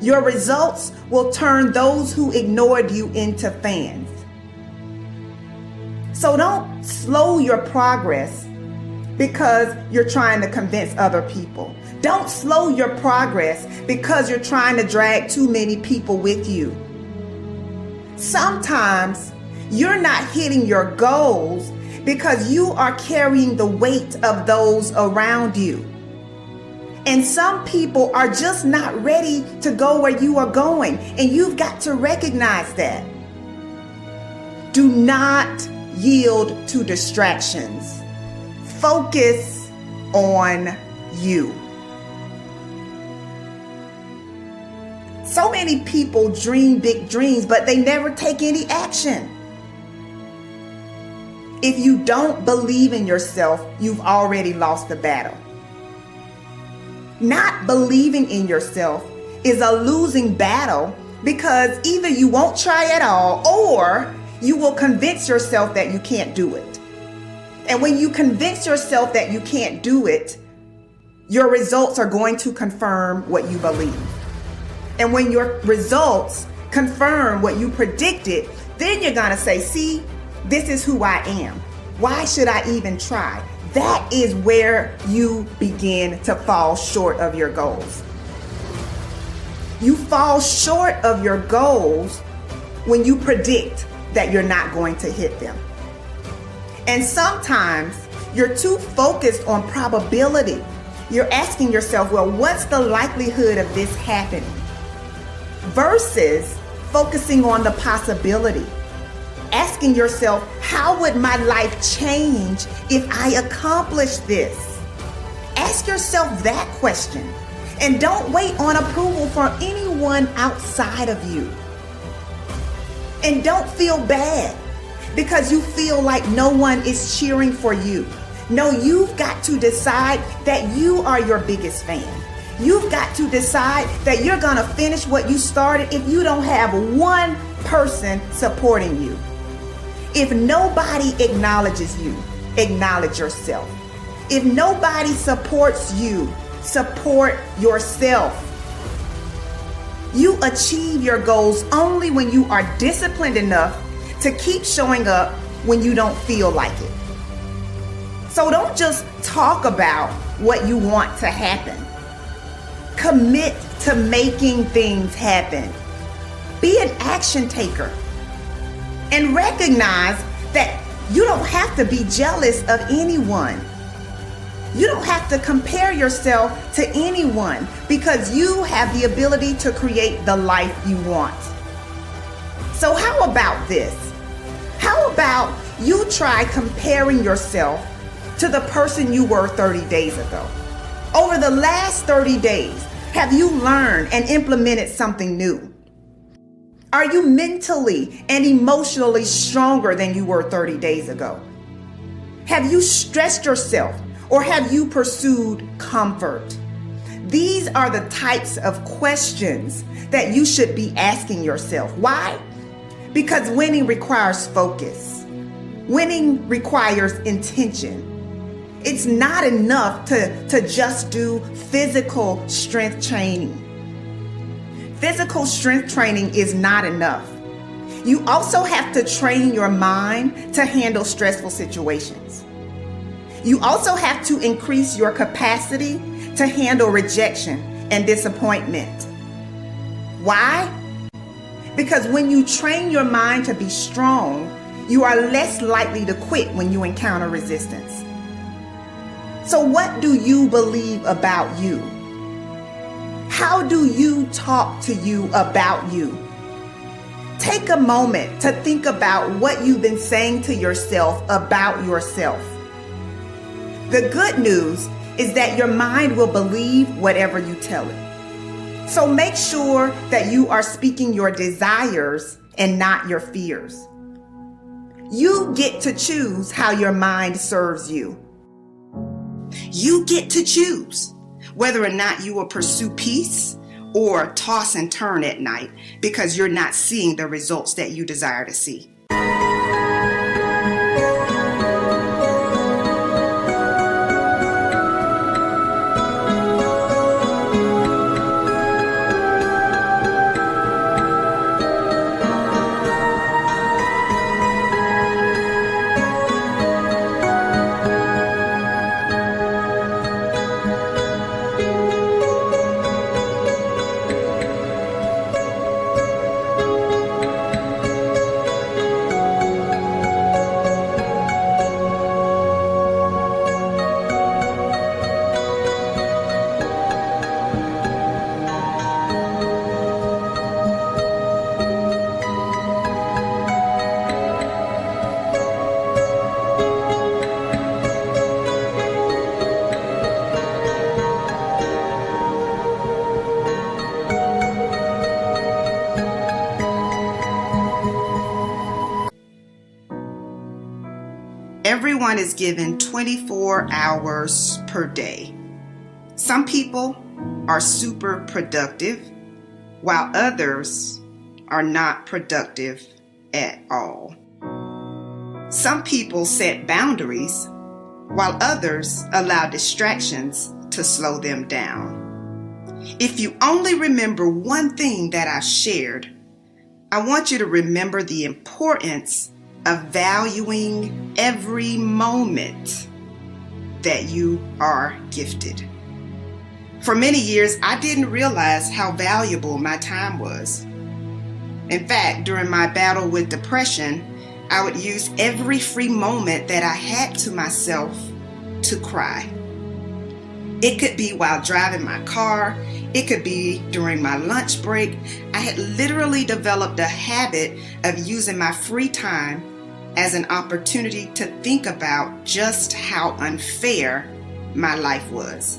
Your results will turn those who ignored you into fans. So don't slow your progress because you're trying to convince other people. Don't slow your progress because you're trying to drag too many people with you. Sometimes you're not hitting your goals because you are carrying the weight of those around you. And some people are just not ready to go where you are going, and you've got to recognize that. Do not yield to distractions. Focus on you. So many people dream big dreams, but they never take any action. If you don't believe in yourself, you've already lost the battle. Not believing in yourself is a losing battle because either you won't try at all or you will convince yourself that you can't do it. And when you convince yourself that you can't do it, your results are going to confirm what you believe. And when your results confirm what you predicted, then you're going to say, see, this is who I am. Why should I even try? That is where you begin to fall short of your goals. You fall short of your goals when you predict that you're not going to hit them. And sometimes you're too focused on probability. You're asking yourself, well, what's the likelihood of this happening? Versus focusing on the possibility. Asking yourself, how would my life change if I accomplished this? Ask yourself that question. And don't wait on approval from anyone outside of you. And don't feel bad because you feel like no one is cheering for you. No, you've got to decide that you are your biggest fan. You've got to decide that you're going to finish what you started if you don't have one person supporting you. If nobody acknowledges you, acknowledge yourself. If nobody supports you, support yourself. You achieve your goals only when you are disciplined enough to keep showing up when you don't feel like it. So don't just talk about what you want to happen. Commit to making things happen. Be an action taker. And recognize that you don't have to be jealous of anyone. You don't have to compare yourself to anyone because you have the ability to create the life you want. So how about this? How about you try comparing yourself to the person you were 30 days ago? Over the last 30 days, have you learned and implemented something new? Are you mentally and emotionally stronger than you were 30 days ago? Have you stressed yourself or have you pursued comfort? These are the types of questions that you should be asking yourself. Why? Because winning requires focus. Winning requires intention. It's not enough to just do physical strength training. Physical strength training is not enough. You also have to train your mind to handle stressful situations. You also have to increase your capacity to handle rejection and disappointment. Why? Because when you train your mind to be strong, you are less likely to quit when you encounter resistance. So what do you believe about you? How do you talk to you about you? Take a moment to think about what you've been saying to yourself about yourself. The good news is that your mind will believe whatever you tell it. So make sure that you are speaking your desires and not your fears. You get to choose how your mind serves you. You get to choose whether or not you will pursue peace or toss and turn at night because you're not seeing the results that you desire to see. Everyone is given 24 hours per day. Some people are super productive, while others are not productive at all. Some people set boundaries, while others allow distractions to slow them down. If you only remember one thing that I shared, I want you to remember the importance of valuing every moment that you are gifted. For many years, I didn't realize how valuable my time was. In fact, during my battle with depression, I would use every free moment that I had to myself to cry. It could be while driving my car. It could be during my lunch break. I had literally developed a habit of using my free time as an opportunity to think about just how unfair my life was.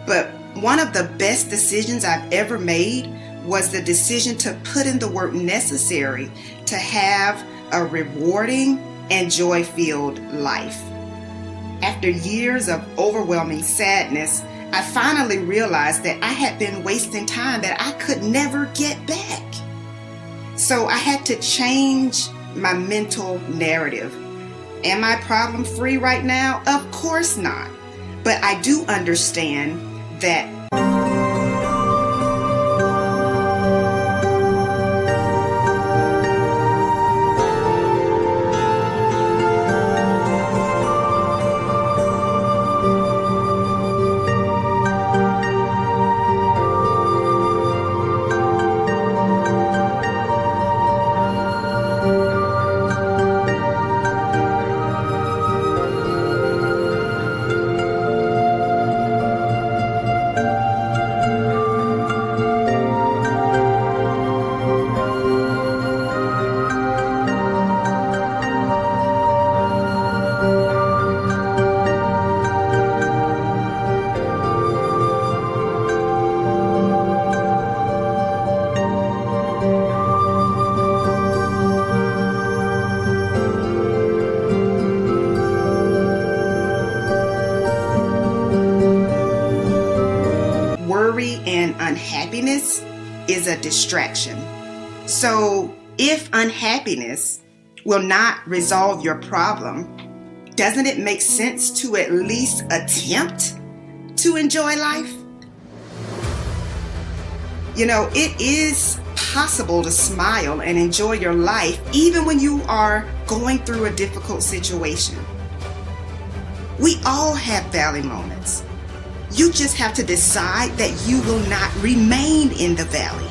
But one of the best decisions I've ever made was the decision to put in the work necessary to have a rewarding and joy-filled life. After years of overwhelming sadness, I finally realized that I had been wasting time that I could never get back. So I had to change my mental narrative. Am I problem-free right now? Of course not. But I do understand that worry and unhappiness is a distraction. So if unhappiness will not resolve your problem, doesn't it make sense to at least attempt to enjoy life? You know, it is possible to smile and enjoy your life even when you are going through a difficult situation. We all have valley moments. You just have to decide that you will not remain in the valley.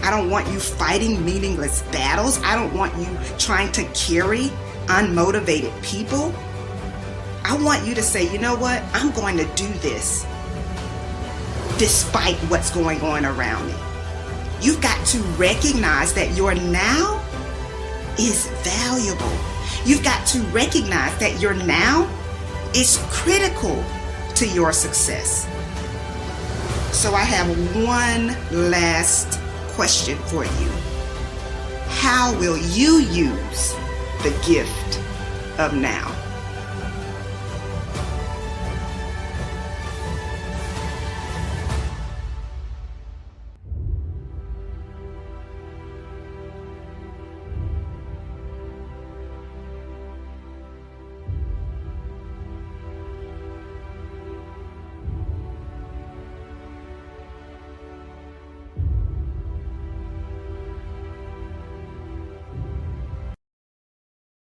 I don't want you fighting meaningless battles. I don't want you trying to carry unmotivated people. I want you to say, you know what? I'm going to do this despite what's going on around me. You've got to recognize that your now is valuable. You've got to recognize that your now is critical to your success. So I have one last question for you. How will you use the gift of now?